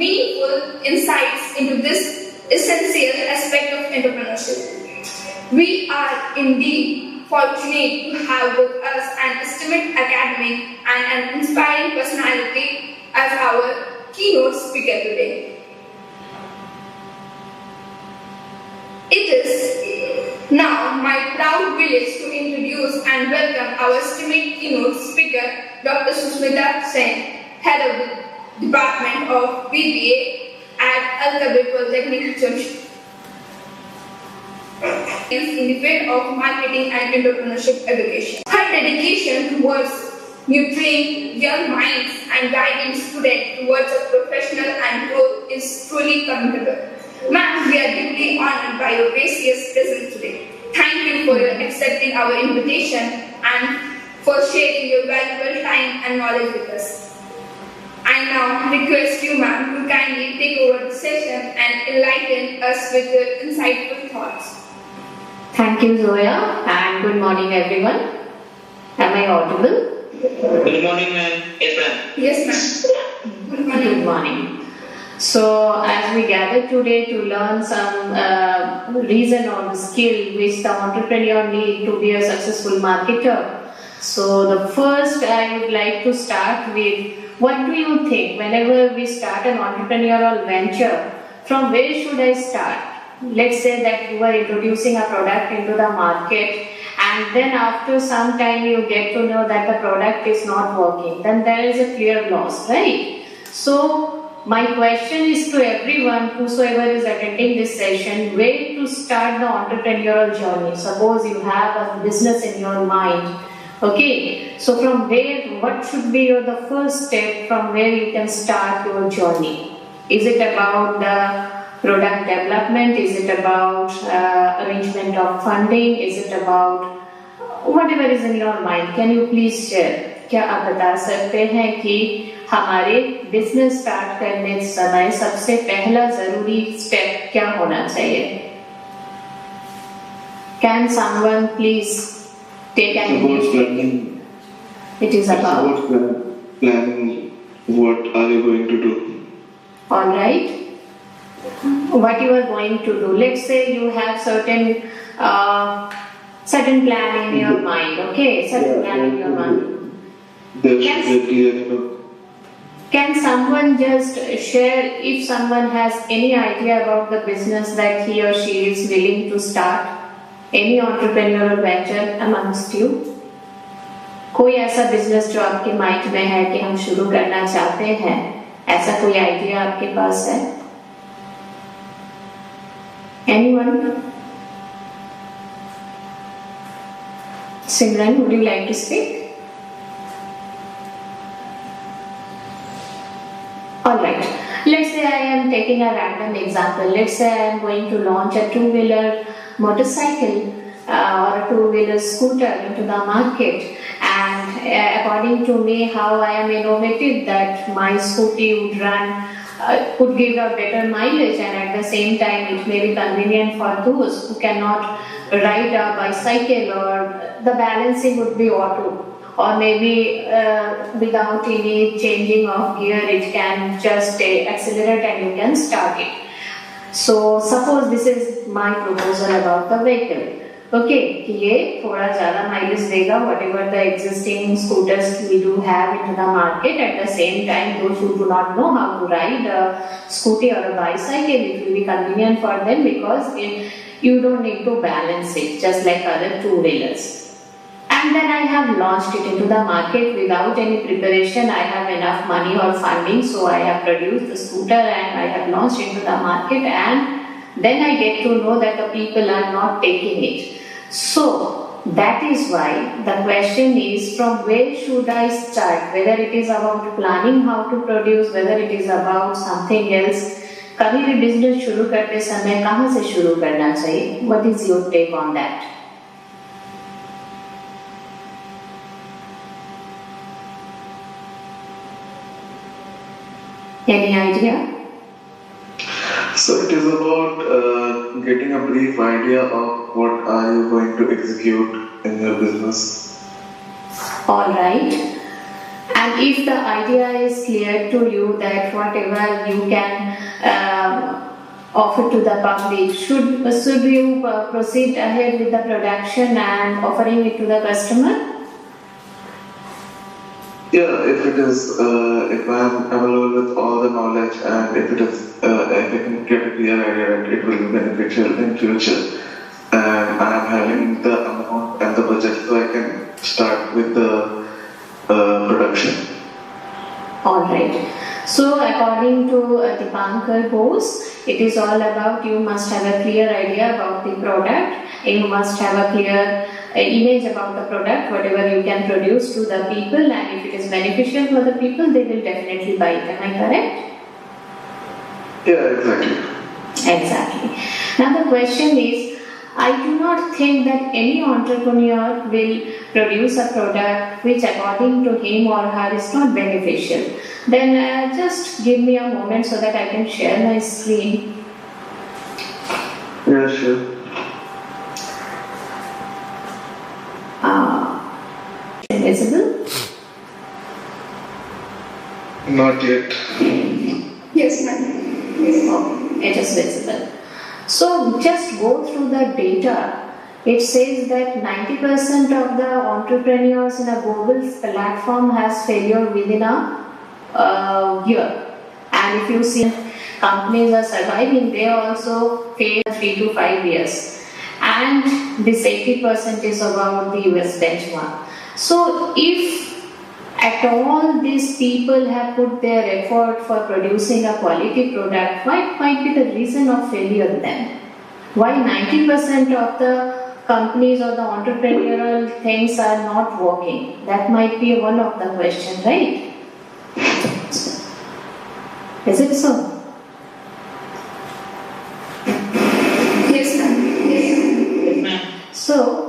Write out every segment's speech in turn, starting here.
meaningful insights into this essential aspect of entrepreneurship. We are indeed fortunate to have with us an esteemed academic and an inspiring personality as our keynote speaker today. It is now my proud privilege to introduce and welcome our esteemed keynote speaker, Dr. Sushmita Sen, Head of the Department of BBA at Kabir Polytechnic, Jamshedpur. In the field of marketing and entrepreneurship education. Her dedication towards nurturing young minds and guiding students towards a professional and growth is truly commendable. Ma'am, we are deeply honored by your gracious presence today. Thank you for accepting our invitation and for sharing your valuable time and knowledge with us. I now request you, ma'am, to kindly take over the session and enlighten us with your insightful thoughts. Thank you, Zoya, and good morning, everyone. Am I audible? Good morning, ma'am. Yes, ma'am. Yes, ma'am. Good morning. Good morning. So, as we gather today to learn some reason or skill which the entrepreneur need to be a successful marketer. So, the first I would like to start with, what do you think whenever we start an entrepreneurial venture, from where should I start? Let's say that you are introducing a product into the market and then after some time you get to know that the product is not working. Then there is a clear loss, right? So, my question is to everyone, whosoever is attending this session, where to start the entrepreneurial journey? Suppose you have a business in your mind. Okay, so from where, what should be the first step from where you can start your journey? Is it about the product development? Is it about arrangement of funding? Is it about whatever is in your mind? Can you please share? क्या आप बता सकते हैं कि हमारे business start करने समय सबसे पहला जरूरी स्टेप क्या होना चाहिए? Can someone please take an initiative? It is about planning. What are you going to do? All right. What you are going to do? Let's say you have certain plan in your mind. Okay, certain plan in your mind. Can someone just share if someone has any idea about the business that he or she is willing to start? Any entrepreneurial venture amongst you? कोई ऐसा business जो आपके mind में है कि हम शुरू करना चाहते हैं, ऐसा कोई आइडिया आपके पास है? Anyone? Simran, would you like to speak? Alright, let's say I am taking a random example. Let's say I am going to launch a two-wheeler motorcycle or a two-wheeler scooter into the market, and according to me, how I am innovative that my scooty would give a better mileage, and at the same time it may be convenient for those who cannot ride a bicycle, or the balancing would be auto. Or maybe without any changing of gear, it can just accelerate and you can start it. So suppose this is my proposal about the vehicle. Okay, ये थोड़ा ज़्यादा mileage देगा, whatever the existing scooters we do have into the market. At the same time, those who do not know how to ride a scooty or a bicycle, it will be convenient for them because you don't need to balance it just like other two-wheelers. And then I have launched it into the market without any preparation. I have enough money or funding, so I have produced the scooter and I have launched into the market, and then I get to know that the people are not taking it. So that is why the question is, from where should I start? Whether it is about planning how to produce, whether it is about something else. कभी भी business शुरू करते समय कहाँ से शुरू करना चाहिए? What is your take on that? Any idea? So it is about getting a brief idea of what are you going to execute in your business. All right. And if the idea is clear to you that whatever you can offer to the public, should you proceed ahead with the production and offering it to the customer? Yeah, if it is, if I am available with all the knowledge and if it is, if I can get a clear idea that it will be beneficial in future, and I am having the amount and the budget, so I can start with the production. Alright. So according to Dipankar Bose, it is all about you must have a clear idea about the product, you must have a clear image about the product, whatever you can produce to the people, and if it is beneficial for the people, they will definitely buy it. Am I correct? Yeah, exactly. Exactly. Now the question is, I do not think that any entrepreneur will produce a product which according to him or her is not beneficial. Then just give me a moment so that I can share my screen. Yeah, sure. Visible? Not yet. Yes, ma'am. Yes. Okay, it is visible. So just go through the data. It says that 90% of the entrepreneurs in a global platform has failure within a year. And if you see companies are surviving, they also fail 3 to 5 years. And this 80% is about the US benchmark. So if at all these people have put their effort for producing a quality product, what might be the reason of failure then? Why 90% of the companies or the entrepreneurial things are not working? That might be one of the questions, right? Is it so? Yes, ma'am. Yes, ma'am. So,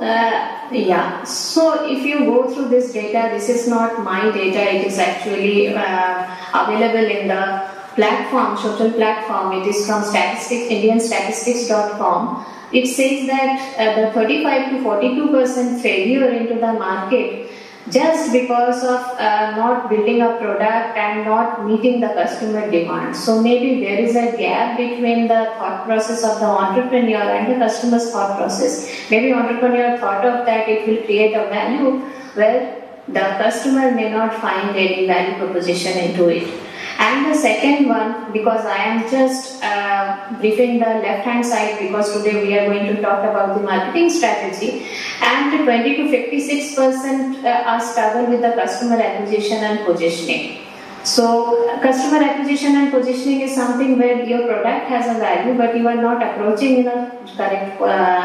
so if you go through this data, this is not my data, it is actually available in the platform, social platform. It is from indianstatistics.com. It says that the 35 to 42% failure into the market just because of not building a product and not meeting the customer demand. So maybe there is a gap between the thought process of the entrepreneur and the customer's thought process. Maybe entrepreneur thought of that it will create a value where the customer may not find any value proposition into it. And the second one, because I am just briefing the left hand side because today we are going to talk about the marketing strategy, and 20 to 56% are struggle with the customer acquisition and positioning. So customer acquisition and positioning is something where your product has a value but you are not approaching in a correct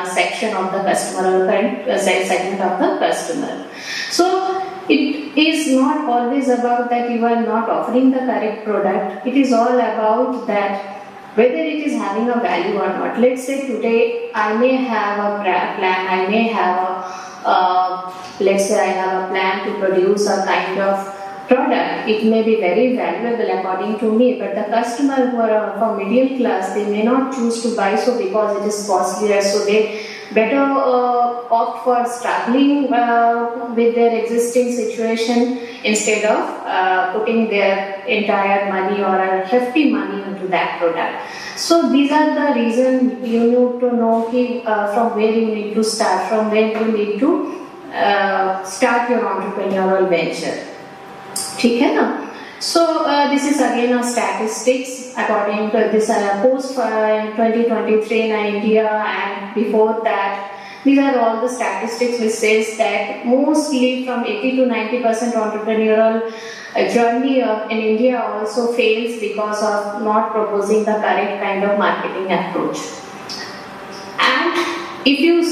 section of the customer or correct segment of the customer. So it is not always about that you are not offering the correct product. It is all about that whether it is having a value or not. Let's say today I may have a plan, I may have let's say I have a plan to produce a kind of product. It may be very valuable according to me, but the customer who are from middle class, they may not choose to buy so because it is costlier, so they better opt for struggling with their existing situation instead of putting their entire money or a hefty money into that product. So these are the reasons you need to know from where you need to start, from where you need to start your entrepreneurial venture. ठीक है ना? So this is again a statistics according to this post in 2023 in India, and before that these are all the statistics which says that mostly from 80 to 90% entrepreneurial journey in India also fails because of not proposing the correct kind of marketing approach. And if you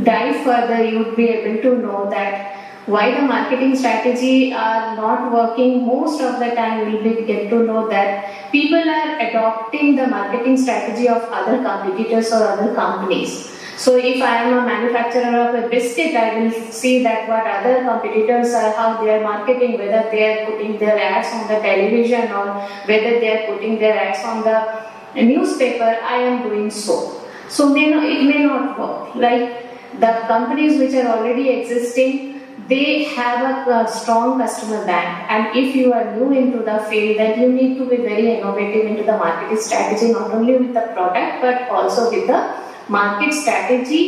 dive further, you would be able to know that why the marketing strategy are not working. Most of the time we will get to know that people are adopting the marketing strategy of other competitors or other companies. So if I am a manufacturer of a biscuit, I will see that what other competitors are, how they are marketing, whether they are putting their ads on the television or whether they are putting their ads on the newspaper. I am doing so. So it may not work. Like the companies which are already existing, they have a strong customer bank, and if you are new into the field, then you need to be very innovative into the marketing strategy, not only with the product but also with the market strategy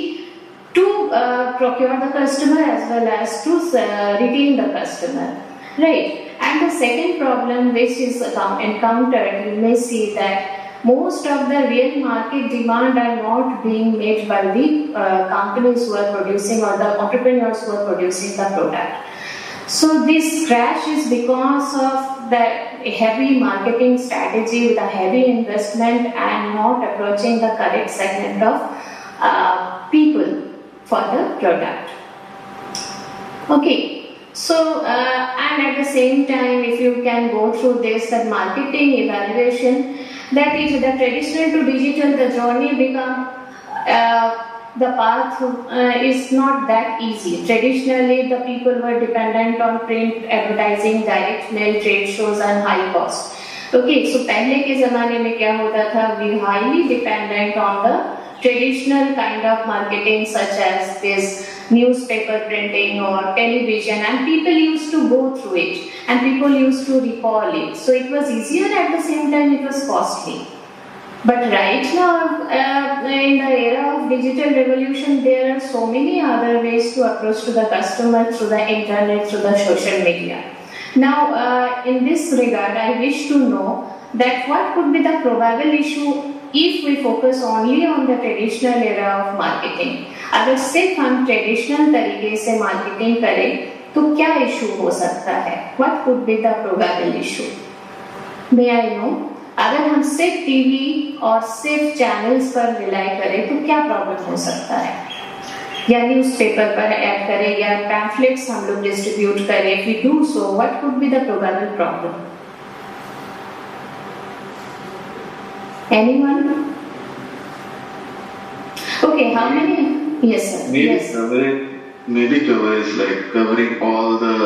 to procure the customer as well as to retain the customer, right? And the second problem which is encountered, you may see that most of the real market demand are not being met by the companies who are producing or the entrepreneurs who are producing the product. So this crash is because of the heavy marketing strategy with a heavy investment and not approaching the correct segment of people for the product. Okay. So, and at the same time, if you can go through this, that marketing evaluation, that is the traditional to digital, the journey become, the path is not that easy. Traditionally, the people were dependent on print advertising, direct mail, trade shows and high cost. Okay, so पहले के ज़माने में क्या होता था? We highly dependent on the traditional kind of marketing such as this newspaper printing or television, and people used to go through it and people used to recall it. So it was easier, at the same time it was costly. But right now, in the era of digital revolution, there are so many other ways to approach to the customer through the internet, through the social media. Now, in this regard, I wish to know that what could be the probable issue if we focus only on the traditional era of marketing. अगर सिर्फ हम traditional तरीके से marketing करें तो क्या issue हो सकता है? What could be the probable issue? May I know? अगर हम सिर्फ टीवी और सिर्फ चैनल्स पर रिलाई करें तो क्या प्रॉब्लम हो सकता है? या न्यूज़पेपर पर ऐड करें या पैम्फलेट्स हम लोग डिस्ट्रीब्यूट करें? If we do so, what could be the probable problem? Anyone? Okay, how many? Yes, sir. Maybe cover is like covering all the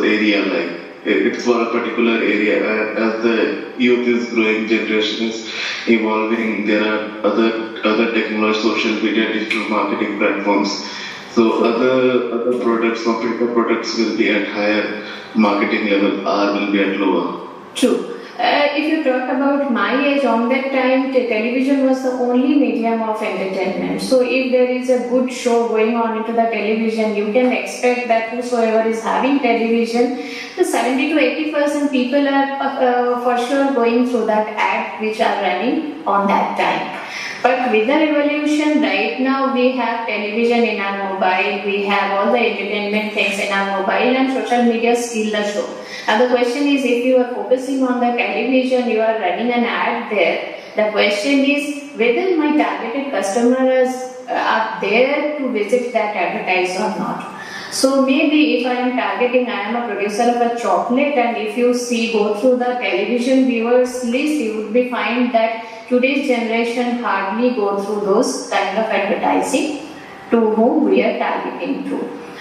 area, like it's for a particular area. As the youth is growing, generation is evolving, there are other technology, social media, digital marketing platforms. So other products, competitor products will be at higher marketing level, or will be at lower. True. If you talk about my age, on that time, television was the only medium of entertainment. So if there is a good show going on into the television, you can expect that whosoever is having television, the 70 to 80% people are for sure going through that ad which are running on that time. But with the revolution, right now we have television in our mobile, we have all the entertainment things in our mobile, and social media steal the show. Now the question is, if you are focusing on the television, you are running an ad there, the question is whether my targeted customers are there to visit that advertise or not. So maybe if I am targeting, I am a producer of a chocolate, and if you go through the television viewers list, you would be find that today's generation hardly go through those kind of advertising to whom we are targeting to.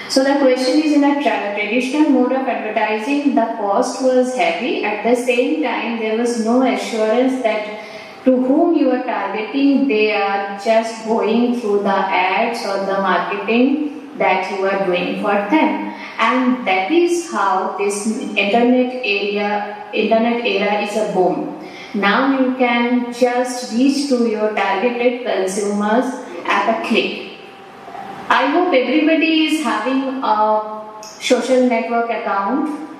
So the question is, in a traditional mode of advertising, the cost was heavy. At the same time, there was no assurance that to whom you are targeting, they are just going through the ads or the marketing that you are doing for them. And that is how this internet era is a boom. Now you can just reach to your targeted consumers at a click. I hope everybody is having a social network account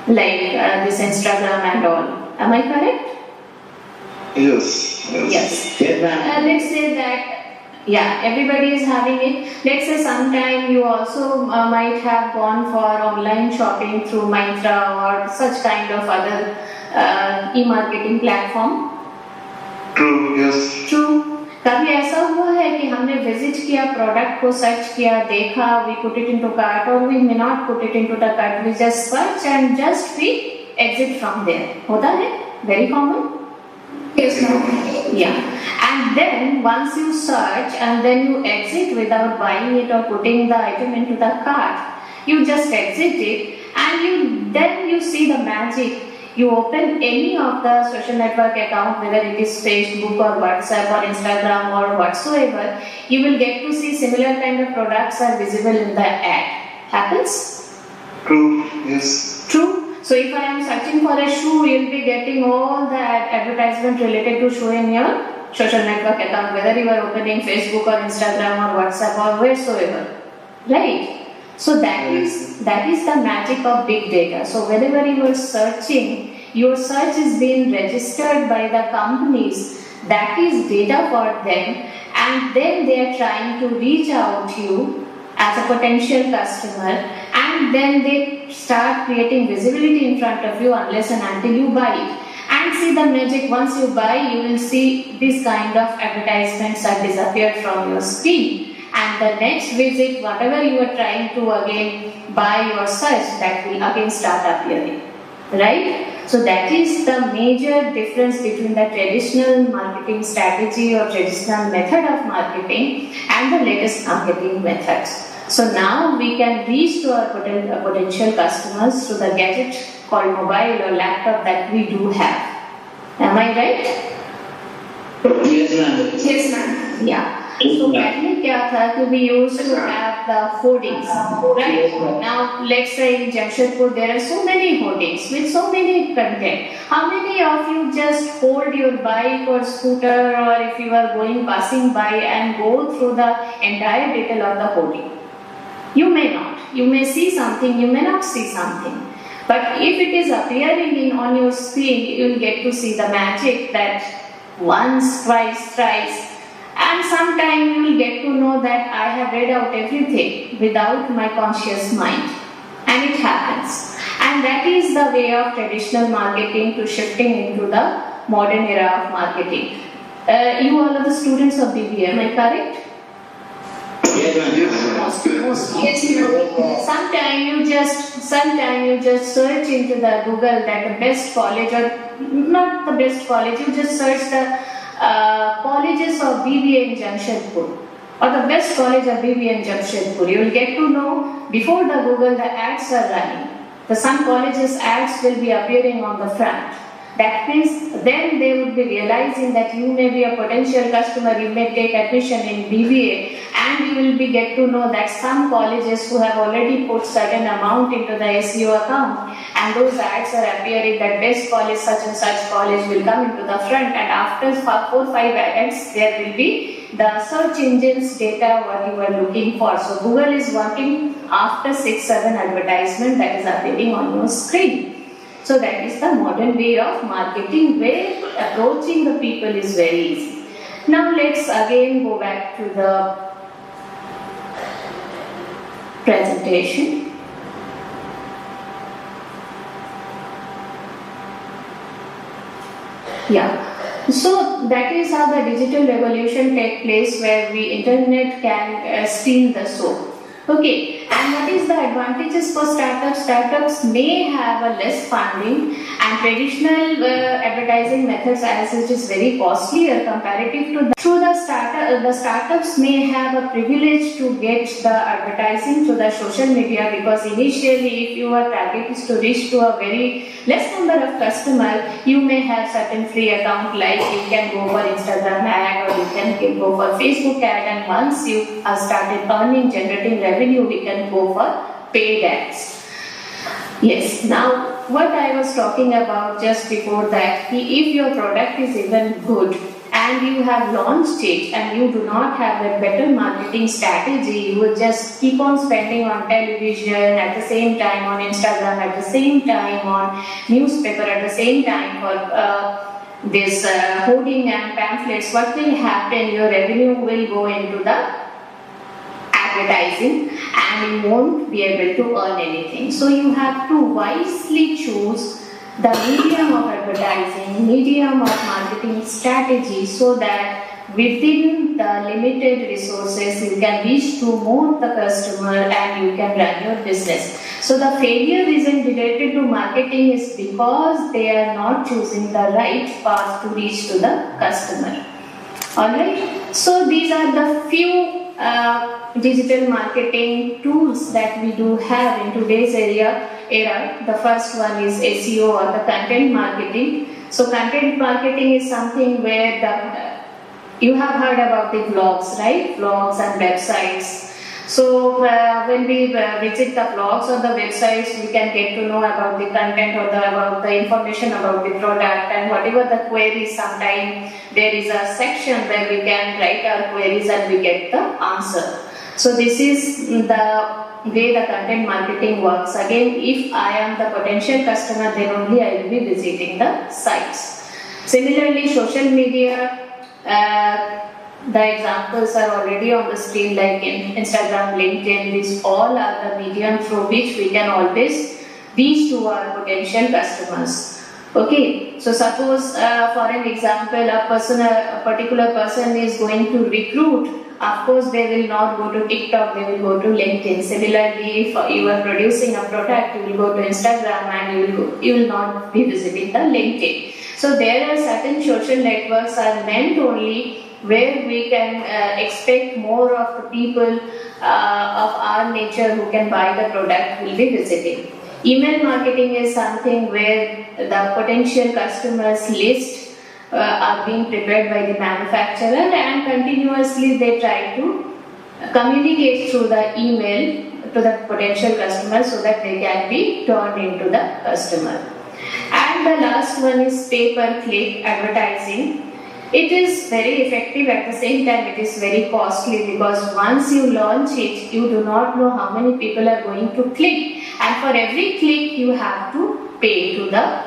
like this Instagram and all. Am I correct? Yes. Yes. Yes, Let's say that, yeah, everybody is having it. Let's say sometime you also might have gone for online shopping through Myntra or such kind of other e-marketing platform. True, yes. True. कभी ऐसा हुआ है कि हमने visit किया, product को search किया, देखा, we put it into cart, or we may not put it into the cart, we just search and just we exit from there. होता है? Very common? Yes, ma'am. Yeah. And then once you search and then you exit without buying it or putting the item into the cart, you just exit it, and then you see the magic. You open any of the social network account, whether it is Facebook or WhatsApp or Instagram or whatsoever, you will get to see similar kind of products are visible in the ad. Happens? True. Yes. True. So if I am searching for a shoe, you'll be getting all that advertisement related to shoe in your social network account, whether you are opening Facebook or Instagram or WhatsApp or wheresoever. Right? So that is the magic of big data. So whenever you are searching, your search is being registered by the companies. That is data for them, and then they are trying to reach out to you as a potential customer, and then they start creating visibility in front of you unless and until you buy it. And see the magic, once you buy, you will see this kind of advertisements are disappeared from your screen. And the next visit, whatever you are trying to again buy or search, that will again start appearing. Right? So that is the major difference between the traditional marketing strategy or traditional method of marketing and the latest marketing methods. So now we can reach to our potential customers through the gadget called mobile or laptop that we do have. Am I right? Yes, ma'am. Yes, ma'am. Yeah. So पहले क्या था, we used to have the hoardings, right? Now let's say in Jamshedpur there are so many hoardings with so many content. How many of you just hold your bike or scooter, or if you are passing by and go through the entire detail of the hoarding? You may not. You may see something, you may not see something. But if it is appearing on your screen, you will get to see the magic that once, twice, thrice. And sometime you will get to know that I have read out everything without my conscious mind. And it happens. And that is the way of traditional marketing to shifting into the modern era of marketing. You all are the students of BBA, am I correct? Yes, ma'am. Mostly. Yes, ma'am. Sometime you just search into the Google that the best college, or not the best college, you just search the colleges of BBA in Jamshedpur, or the best college of BBA in Jamshedpur. You will get to know before the Google the ads are running. Some colleges ads will be appearing on the front. That means then they would be realizing that you may be a potential customer, you may take admission in BBA, and you will be get to know that some colleges who have already put certain amount into the SEO account, and those ads are appearing that best college, such and such college will come into the front, and after 4-5 ads there will be the search engines data what you are looking for. So Google is wanting after 6-7 advertisement that is appearing on your screen. So that is the modern way of marketing where approaching the people is very easy. Now let's again go back to the presentation. Yeah. So that is how the digital revolution takes place, where the internet can steal the soul. Okay, and what is the advantages for startups? Startups may have a less funding, and traditional advertising methods as it is very costlier comparative to the. Through the startups may have a privilege to get the advertising through the social media, because initially if your target is to reach to a very less number of customers, you may have certain free account, like you can go for Instagram ad or you can go for Facebook ad, and once you have started earning, generating revenue, we can go for paid ads. Yes, now what I was talking about just before that, if your product is even good and you have launched it and you do not have a better marketing strategy, you will just keep on spending on television at the same time, on Instagram at the same time, on newspaper at the same time for this hoarding and pamphlets, what will happen? Your revenue will go into the advertising and you won't be able to earn anything. So you have to wisely choose the medium of advertising, medium of marketing strategy, so that within the limited resources you can reach to more the customer and you can run your business. So the failure isn't related to marketing is because they are not choosing the right path to reach to the customer. Alright, so these are the few digital marketing tools that we do have in today's era. The first one is SEO, or the content marketing. So content marketing is something where you have heard about the blogs, right? Blogs and websites. So when we visit the blogs or the websites, we can get to know about the content or about the information about the product, and whatever the queries. Sometimes there is a section where we can write our queries and we get the answer. So this is the way the content marketing works. Again, if I am the potential customer, then only I will be visiting the sites. Similarly, social media, the examples are already on the screen, like in Instagram, LinkedIn. These all are the medium through which we can always reach to our potential customers. Okay, so suppose for an example, a particular person is going to recruit. Of course, they will not go to TikTok, they will go to LinkedIn. Similarly, if you are producing a product, you will go to Instagram and you will not be visiting the LinkedIn. So there are certain social networks are meant only where we can expect more of the people of our nature who can buy the product will be visiting. Email marketing is something where the potential customers list are being prepared by the manufacturer, and continuously they try to communicate through the email to the potential customer so that they can be turned into the customer. And the last one is pay-per-click advertising. It is very effective, at the same time it is very costly, because once you launch it, you do not know how many people are going to click, and for every click you have to pay to the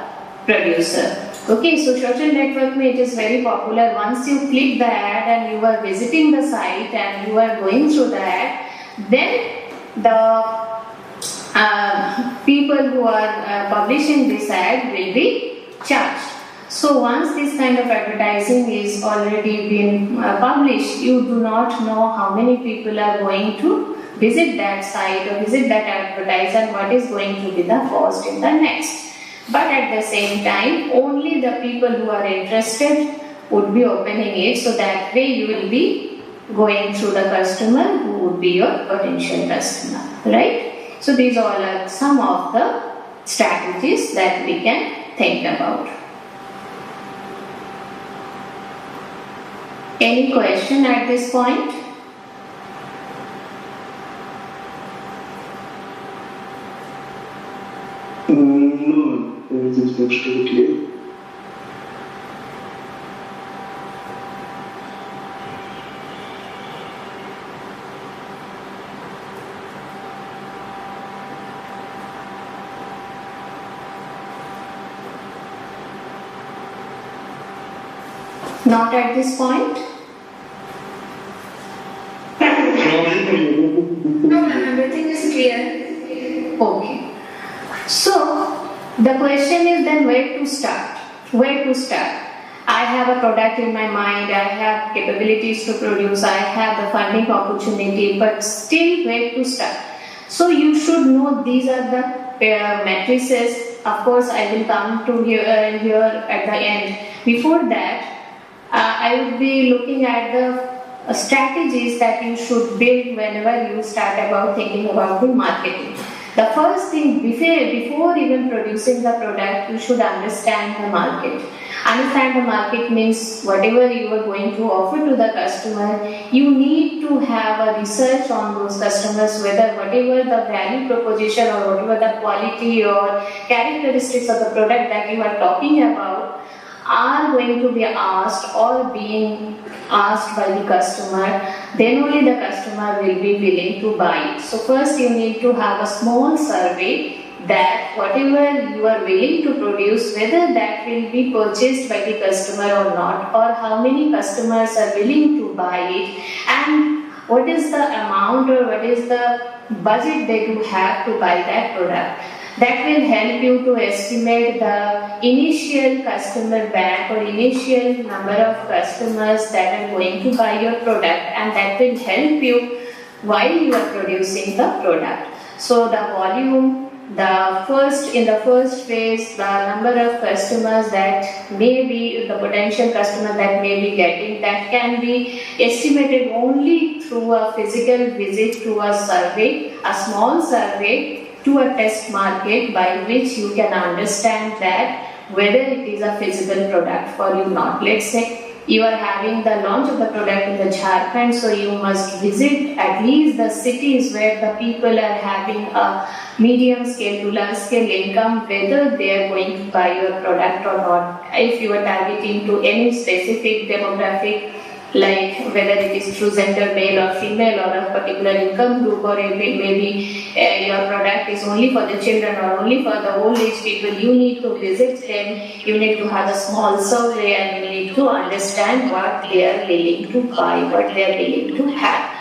producer. Okay, so social network it is very popular. Once you click the ad and you are visiting the site and you are going through the ad, then the people who are publishing this ad will be charged. So once this kind of advertising is already been published, you do not know how many people are going to visit that site or visit that advertise, and what is going to be the cost in the next. But at the same time, only the people who are interested would be opening it, so that way you will be going through the customer who would be your potential customer, right? So these all are some of the strategies that we can think about. Any question at this point? No, everything seems to be clear. Not at this point? No, ma'am, everything is clear. Okay. So, the question is then where to start? Where to start? I have a product in my mind, I have capabilities to produce, I have the funding opportunity, but still where to start? So, you should know these are the matrices. Of course, I will come to here at the end. Before that, I would be looking at the strategies that you should build whenever you start about thinking about the marketing. The first thing, before even producing the product, you should understand the market. Understand the market means whatever you are going to offer to the customer, you need to have a research on those customers, whether whatever the value proposition or whatever the quality or characteristics of the product that you are talking about are going to be asked or being asked by the customer, then only the customer will be willing to buy it. So first you need to have a small survey that whatever you are willing to produce, whether that will be purchased by the customer or not, or how many customers are willing to buy it, and what is the amount or what is the budget they do have to buy that product. That will help you to estimate the initial customer bank or initial number of customers that are going to buy your product, and that will help you while you are producing the product. So the volume, in the first phase, the number of customers that may be the potential customer that may be getting, that can be estimated only through a physical visit to a survey, a small survey to a test market, by which you can understand that whether it is a feasible product for you or not. Let's say you are having the launch of the product in the Jharkhand, so you must visit at least the cities where the people are having a medium scale to large scale income, whether they are going to buy your product or not. If you are targeting to any specific demographic, like whether it is through gender, male or female, or a particular income group, or maybe your product is only for the children or only for the old age people, you need to visit them, you need to have a small survey, and you need to understand what they are willing to buy, what they are willing to have.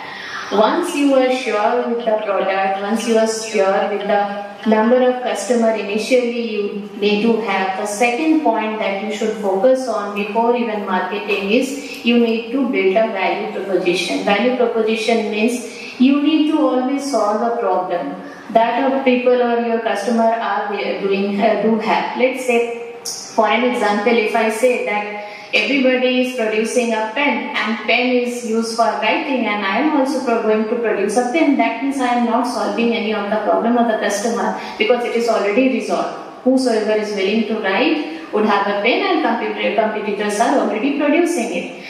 Once you are sure with the product, once you are sure with the number of customer initially you need to have, the second point that you should focus on before even marketing is you need to build a value proposition. Value proposition means you need to always solve a problem that our people or your customer are do have. Let's say, for an example, if I say that everybody is producing a pen and pen is used for writing and I am also going to produce a pen, that means I am not solving any of the problem of the customer because it is already resolved. Whosoever is willing to write would have a pen and competitors are already producing it.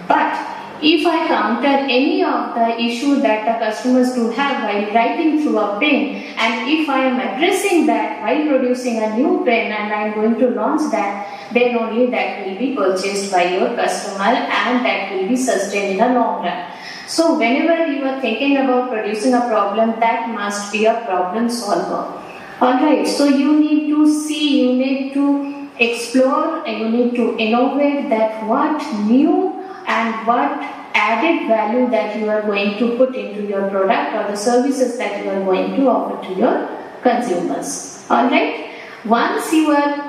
But if I counter any of the issue that the customers do have while writing through a pen, and if I am addressing that while producing a new pen and I am going to launch that, then only that will be purchased by your customer and that will be sustained in the long run. So whenever you are thinking about producing a problem, that must be a problem solver. Alright, so you need to see, you need to explore, and you need to innovate that what new and what added value that you are going to put into your product or the services that you are going to offer to your consumers. Alright, once you are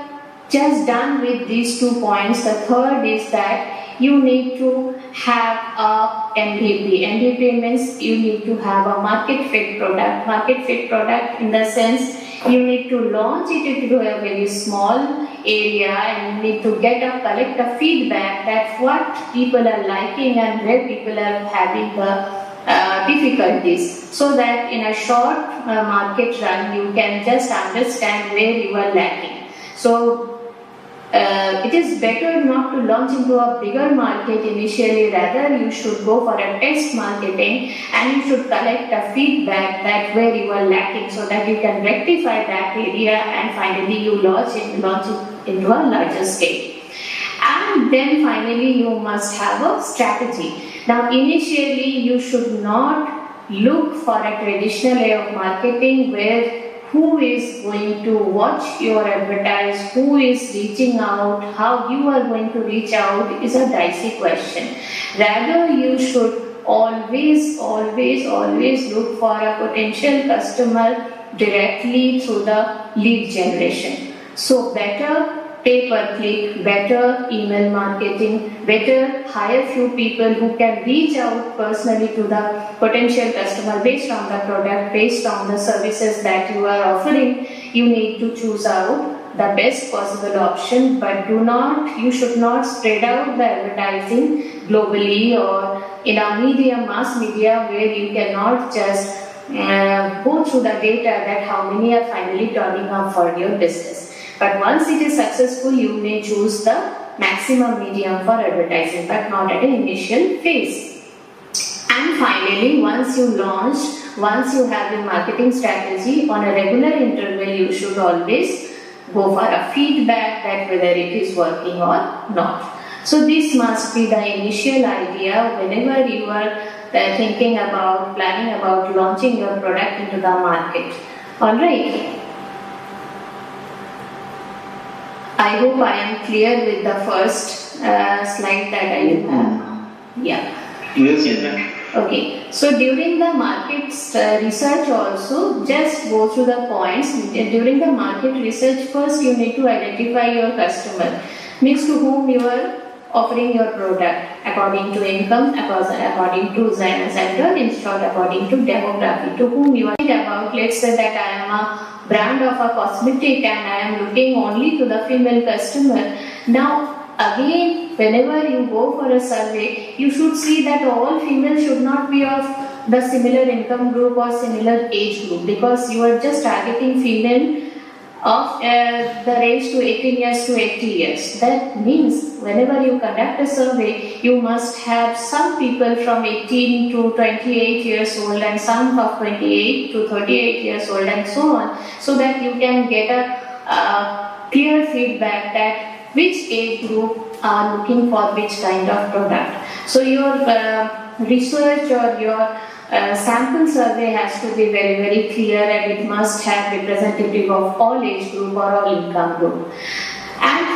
just done with these 2 points, the third is that you need to have a MVP. MVP means you need to have a market fit product. Market fit product in the sense you need to launch it into a very small area and you need to collect a feedback that what people are liking and where people are having the difficulties, so that in a short market run you can just understand where you are lacking. So it is better not to launch into a bigger market initially, rather you should go for a test marketing and you should collect a feedback that where you are lacking so that you can rectify that area and finally you launch it into a larger scale. And then finally you must have a strategy. Now initially you should not look for a traditional way of marketing where who is going to watch your advertise, who is reaching out, how you are going to reach out is a dicey question. Rather, you should always look for a potential customer directly through the lead generation. So better pay-per-click, better email marketing, better hire few people who can reach out personally to the potential customer based on the product, based on the services that you are offering. You need to choose out the best possible option, but you should not spread out the advertising globally or in a mass media where you cannot just go through the data that how many are finally turning up for your business. But once it is successful, you may choose the maximum medium for advertising, but not at an initial phase. And finally, once you launch, once you have a marketing strategy, on a regular interval, you should always go for a feedback that whether it is working or not. So this must be the initial idea whenever you are thinking about, planning about launching your product into the market. Alright. I hope I am clear with the first slide that I have. Yeah. Yes, ma'am. Okay. So during the market research also, just go through the points. During the market research, first you need to identify your customer, means to whom you are offering your product according to income, according to gender, instead according to demography, to whom you are about. Let's say that I am a brand of a cosmetic and I am looking only to the female customer. Now again, whenever you go for a survey, you should see that all females should not be of the similar income group or similar age group, because you are just targeting female of the range to 18 years to 80 years. That means whenever you conduct a survey, you must have some people from 18 to 28 years old and some of 28 to 38 years old and so on, so that you can get a clear feedback that which age group are looking for which kind of product. So your research or your sample survey has to be very, very clear, and it must have representative of all age group or all income group. And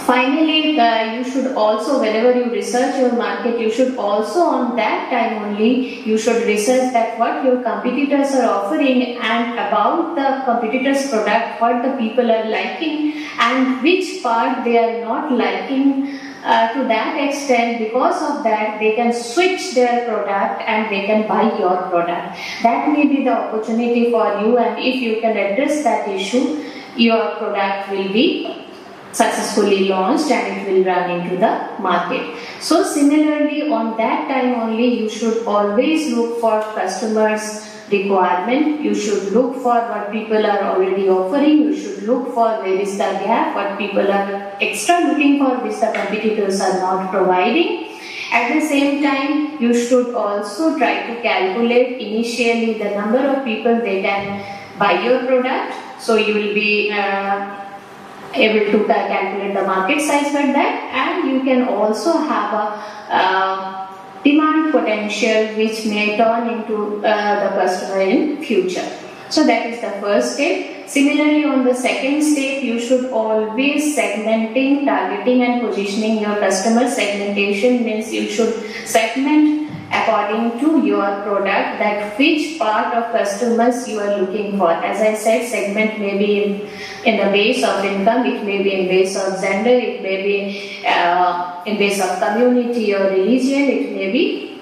finally, you should also, whenever you research your market, you should also on that time only, you should research that what your competitors are offering and about the competitors' product, what the people are liking and which part they are not liking. To that extent, because of that, they can switch their product and they can buy your product. That may be the opportunity for you, and if you can address that issue, your product will be successfully launched and it will run into the market. So similarly, on that time only, you should always look for customers' requirement. You should look for what people are already offering. You should look for where is the gap, what people are extra looking for which the competitors are not providing. At the same time, you should also try to calculate initially the number of people they can buy your product. So you will be able to calculate the market size for that, and you can also have a demand potential which may turn into the customer in future. So that is the first step. Similarly, on the second step, you should always segmenting, targeting and positioning your customer. Segmentation means you should segment according to your product, that which part of customers you are looking for. As I said, segment may be in the base of income, it may be in base of gender, it may be in base of community or religion, it may be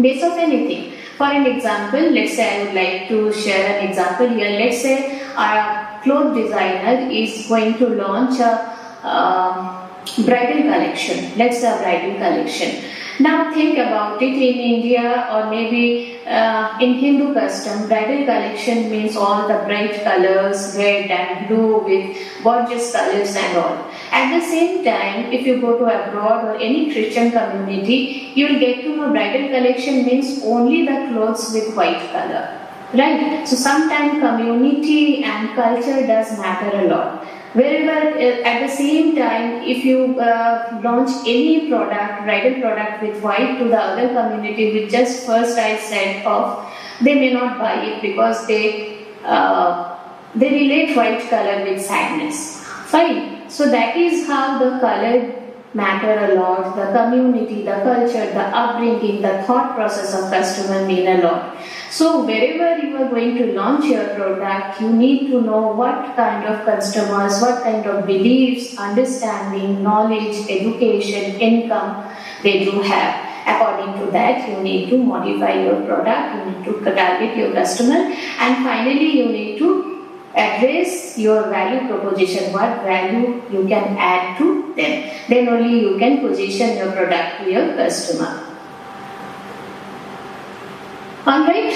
base of anything. For an example, let's say I would like to share an example here. Let's say a cloth designer is going to launch a bridal collection. Let's say a bridal collection. Now think about it, in India or maybe in Hindu custom, bridal collection means all the bright colors, red and blue with gorgeous colors and all. At the same time, if you go to abroad or any Christian community, you will get to know bridal collection means only the clothes with white color. Right? So sometimes community and culture does matter a lot. Wherever at the same time, if you launch any product, bridal product with white to the other community with just first eye set off, they may not buy it because they relate white color with sadness. Fine. So that is how the color matter a lot. The community, the culture, the upbringing, the thought process of customer mean a lot. So wherever you are going to launch your product, you need to know what kind of customers, what kind of beliefs, understanding, knowledge, education, income they do have. According to that, you need to modify your product, you need to target your customer, and finally you need to address your value proposition, what value you can add to them. Then only you can position your product to your customer. Alright,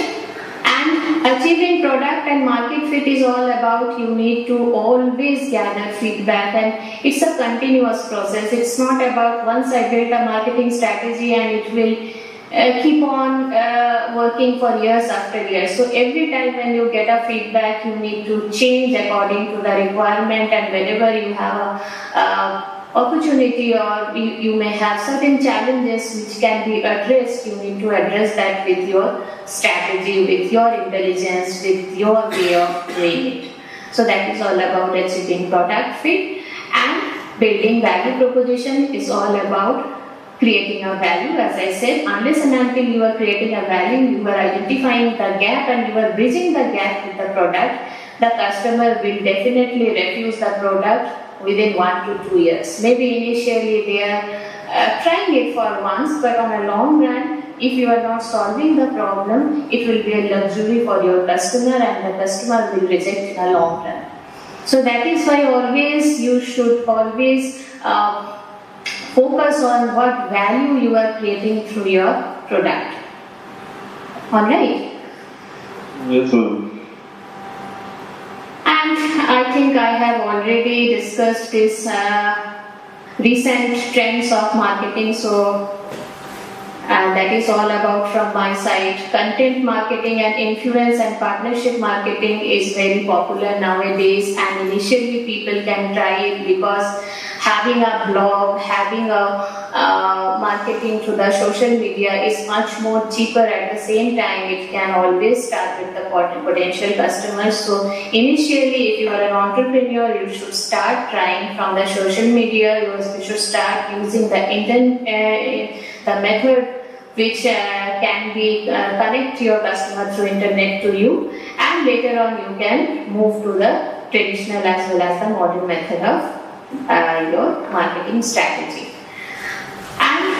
and achieving product and market fit is all about you need to always gather feedback, and it's a continuous process. It's not about once I build a marketing strategy and it will keep on working for years after years. So every time when you get a feedback, you need to change according to the requirement, and whenever you have a opportunity or you may have certain challenges which can be addressed, you need to address that with your strategy, with your intelligence, with your way of doing it. So that is all about achieving product fit, and building value proposition is all about creating a value. As I said, unless and until you are creating a value, you are identifying the gap and you are bridging the gap with the product, the customer will definitely refuse the product within 1 to 2 years. Maybe initially they are trying it for once, but on a long run, if you are not solving the problem, it will be a luxury for your customer and the customer will reject in a long run. So that is why always you should always focus on what value you are creating through your product. Alright? Yes, ma'am. And I think I have already discussed this recent trends of marketing. So that is all about from my side. Content marketing and influence and partnership marketing is very popular nowadays, and initially people can try it because having a blog, having a marketing through the social media is much more cheaper. At the same time, it can always start with the potential customers. So initially, if you are an entrepreneur, you should start trying from the social media. You should start using the internet, the method which can be connect your customer through internet to you, and later on you can move to the traditional as well as the modern method of your marketing strategy. And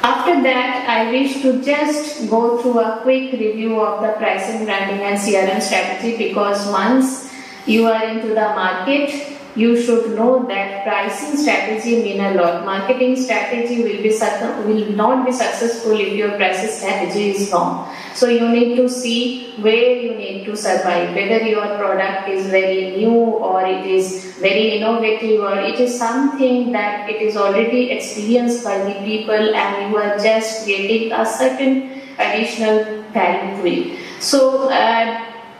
after that, I wish to just go through a quick review of the pricing, branding and CRM strategy, because once you are into the market, you should know that pricing strategy mean a lot. Marketing strategy will not be successful if your pricing strategy is wrong. So you need to see where you need to survive, whether your product is very new or it is very innovative, or it is something that it is already experienced by the people and you are just creating a certain additional value to it. So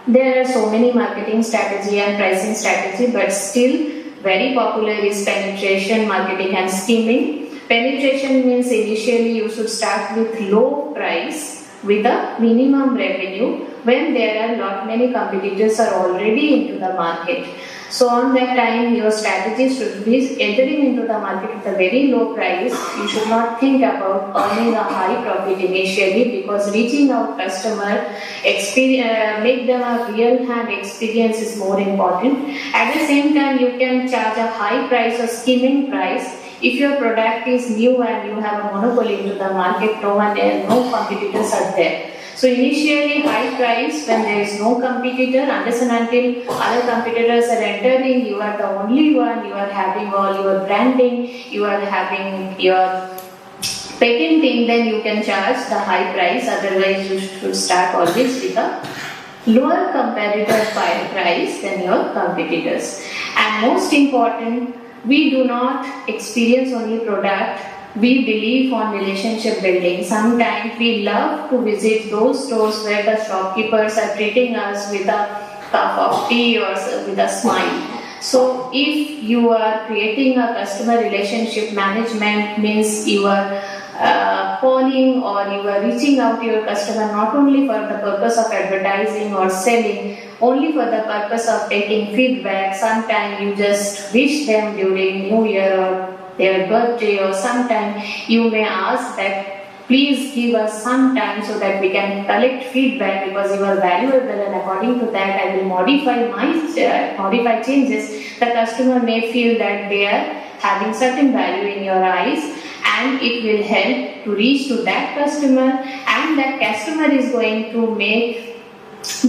there are so many marketing strategy and pricing strategy, but still very popular is penetration marketing and skimming. Penetration means initially you should start with low price with a minimum revenue when there are not many competitors are already into the market. So on that time, your strategy should be entering into the market at a very low price. You should not think about earning a high profit initially, because reaching out customer, make them a real hand experience is more important. At the same time, you can charge a high price or skimming price. If your product is new and you have a monopoly into the market, no competitors are there. So initially high price when there is no competitor, unless and until other competitors are entering, you are the only one, you are having all your branding, you are having your patenting, then you can charge the high price. Otherwise you should start always with a lower competitor price than your competitors. And most important, we do not experience only product, we believe on relationship building. Sometimes we love to visit those stores where the shopkeepers are treating us with a cup of tea or with a smile. So if you are creating a customer relationship management, means you are calling or you are reaching out to your customer not only for the purpose of advertising or selling, only for the purpose of taking feedback. Sometimes you just wish them during New Year or their birthday, or sometime you may ask that please give us some time so that we can collect feedback, because you are valuable and according to that I will modify changes. The customer may feel that they are having certain value in your eyes, and it will help to reach to that customer, and that customer is going to make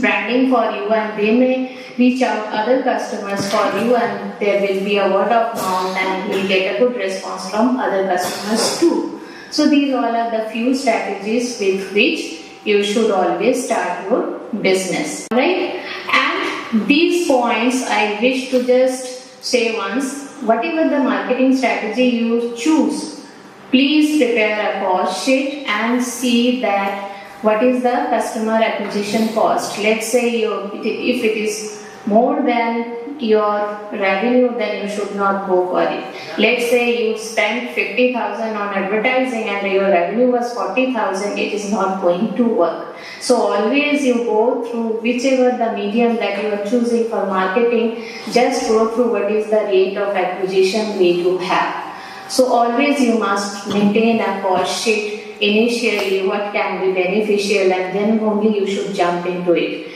branding for you, and they may reach out other customers for you, and there will be a word of mouth and you will get a good response from other customers too. So these all are the few strategies with which you should always start your business, right? And these points I wish to just say once. Whatever the marketing strategy you choose, please prepare a cost sheet and see that what is the customer acquisition cost. Let's say if it is more than your revenue, then you should not go for it. Let's say you spent 50,000 on advertising and your revenue was 40,000, it is not going to work. So always you go through whichever the medium that you are choosing for marketing, just go through what is the rate of acquisition rate you have. So always you must maintain a cost sheet initially, what can be beneficial, and then only you should jump into it.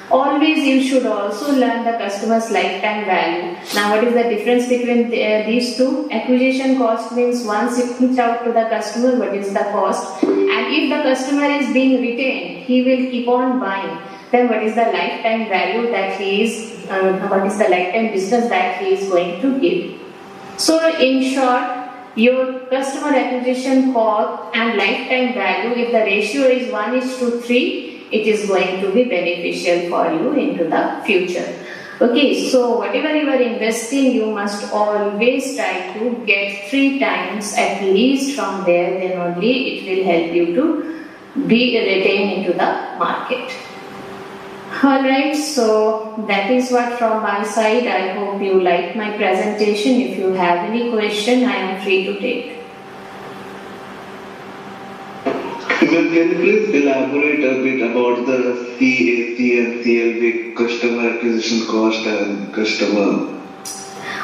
Always you should also learn the customer's lifetime value. Now what is the difference between these two? Acquisition cost means once you reach out to the customer, what is the cost? And if the customer is being retained, he will keep on buying. Then what is the lifetime value that he is, what is the lifetime business that he is going to give? So in short, your customer acquisition cost and lifetime value, if the ratio is 1:3, it is going to be beneficial for you into the future. Okay, so whatever you are investing, you must always try to get 3 times at least from there, then only it will help you to be retained into the market. Alright, so that is what from my side. I hope you like my presentation. If you have any question, I am free to take. Can you please elaborate a bit about the CAC and CLV customer acquisition cost and customer?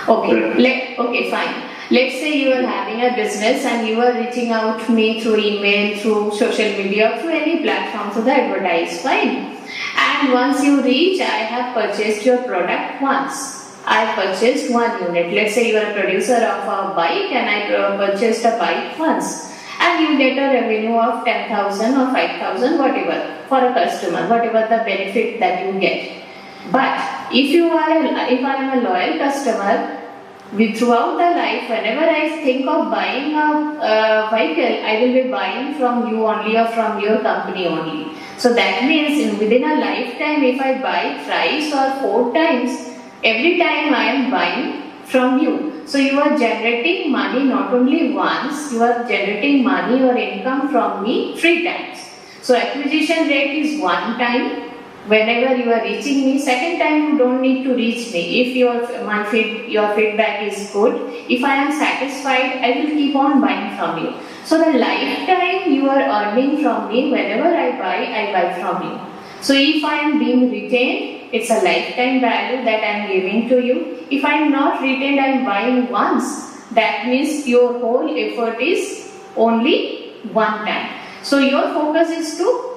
Okay, fine. Let's say you are having a business and you are reaching out to me through email, through social media, through any platform to advertise, fine. And once you reach, I have purchased your product once. I purchased 1 unit. Let's say you are a producer of a bike and I purchased a bike once. And you get a revenue of 10,000 or 5,000, whatever, for a customer, whatever the benefit that you get. But if I am a loyal customer, throughout the life, whenever I think of buying a vehicle, I will be buying from you only or from your company only. So that means within a lifetime, if I buy thrice or 4 times, every time I am buying from you. So you are generating money not only once, you are generating money or income from me 3 times. So acquisition rate is 1 time. Whenever you are reaching me, second time you don't need to reach me. If your feedback is good, if I am satisfied, I will keep on buying from you. So the lifetime you are earning from me, whenever I buy from you. So if I am being retained, it's a lifetime value that I am giving to you. If I am not retained, I am buying once. That means your whole effort is only 1 time. So your focus is to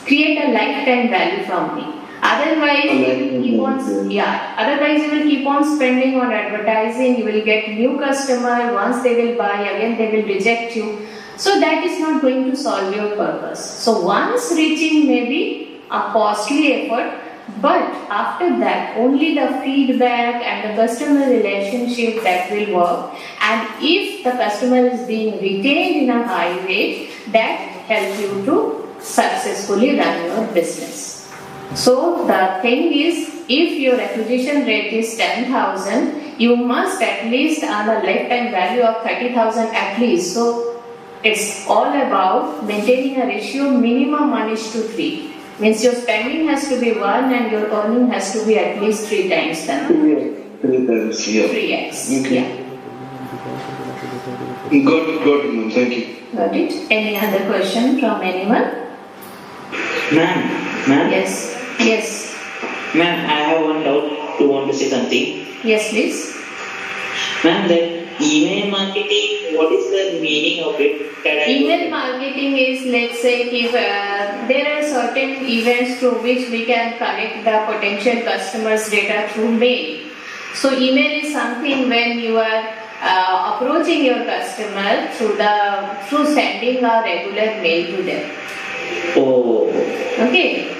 create a lifetime value from me. Otherwise, you will keep on spending on advertising. You will get new customer. Once they will buy, again they will reject you. So that is not going to solve your purpose. So once reaching may be a costly effort, but after that only the feedback and the customer relationship that will work. And if the customer is being retained in a high rate, that helps you to successfully run your business. So the thing is, if your acquisition rate is 10,000, you must at least earn a lifetime value of 30,000 at least. So it's all about maintaining a ratio minimum 1:3. Means your spending has to be 1 and your earning has to be at least 3 times then. 3 times, yeah. 3x. Okay. Yeah. Got it, ma'am. Thank you. Got it? Any other question from anyone? Ma'am? Yes. Ma'am, I have one doubt to want to say something. Yes, please. Ma'am, that email marketing, what is the meaning of it? Email marketing is, let's say, if there are certain events through which we can collect the potential customers' data through mail. So email is something when you are approaching your customer through sending a regular mail to them. Oh. Okay.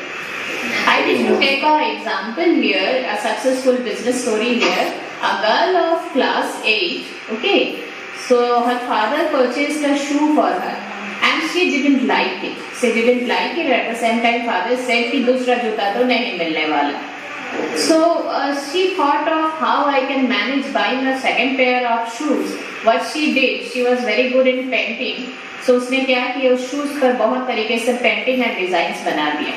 I wish to take an example here, a successful business story here. A girl of class 8, okay. So her father purchased a shoe for her and she didn't like it. At the same time father said कि दूसरा जूता तो नहीं मिलने वाला. So she thought of how I can manage buying a second pair of shoes. What she did, she was very good in painting. So उसने क्या किया, उस shoes पर बहुत तरीके से painting and designs बना दिए.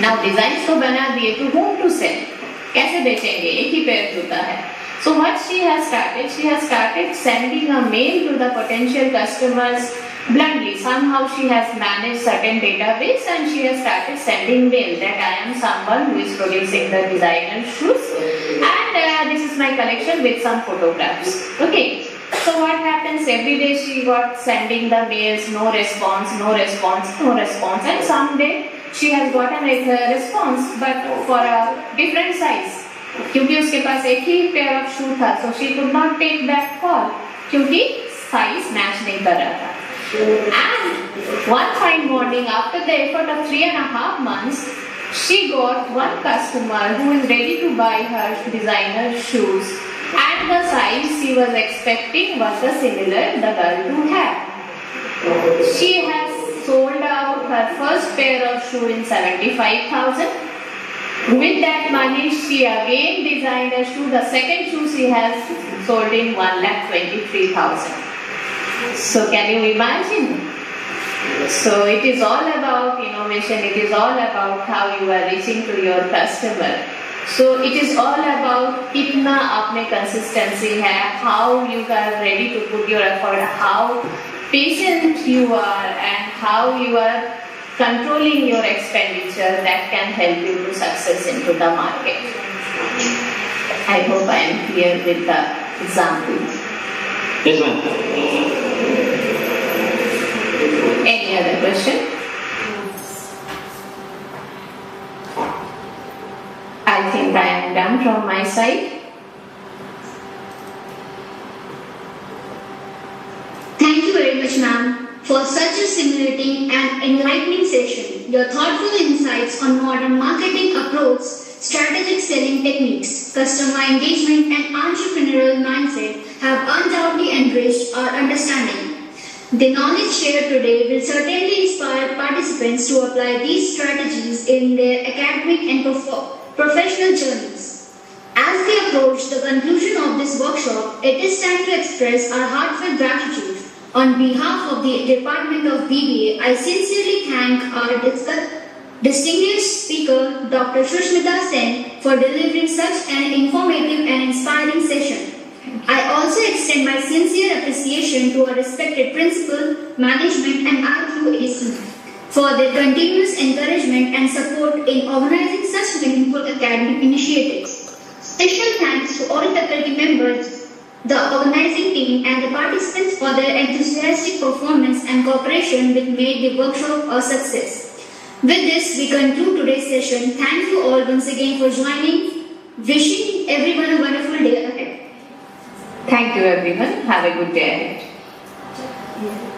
Now designs तो बना दिए, to whom to sell? कैसे बेचेंगे? एक ही पैर जूता है. So what she has started sending a mail to the potential customers bluntly. Somehow she has managed certain database and she has started sending mail that I am someone who is producing the designer shoes and this is my collection with some photographs. Okay. So what happens, every day she got sending the mails, no response, and someday she has gotten a response but for a different size. क्योंकि उसके पास एक ही pair of शू था, so she could not take that call क्योंकि size match नहीं कर रहा था. And one fine morning, after the effort of 3.5 months, she got one customer who is ready to buy her designer shoes, and the size she was expecting was the similar the girl to have. She has sold out her first pair of shoe in 75,000. With that money, she She again designed a shoe. The second shoe she has sold in 1,23,000. So can you imagine? So it is all about innovation. It is all about how you are reaching to your customer. So it is all about कितना आप में consistency है, how you are ready to put your effort, how patient you are, and how you are controlling your expenditure that can help you to success into the market. I hope I am clear with the examples. Yes, ma'am. Any other question? I think I am done from my side. Thank you very much, ma'am, for such a stimulating and enlightening session. Your thoughtful insights on modern marketing approach, strategic selling techniques, customer engagement, and entrepreneurial mindset have undoubtedly enriched our understanding. The knowledge shared today will certainly inspire participants to apply these strategies in their academic and professional journeys. As we approach the conclusion of this workshop, it is time to express our heartfelt gratitude. On behalf of the Department of BBA, I sincerely thank our distinguished speaker, Dr. Sushmita Sen, for delivering such an informative and inspiring session. I also extend my sincere appreciation to our respected principal, management, and IQAC for their continuous encouragement and support in organizing such meaningful academic initiatives. Special thanks to all faculty members, the organizing team, and the participants for their enthusiastic performance and cooperation which made the workshop a success. With this, we conclude today's session. Thank you all once again for joining. Wishing everyone a wonderful day ahead. Thank you everyone. Have a good day ahead.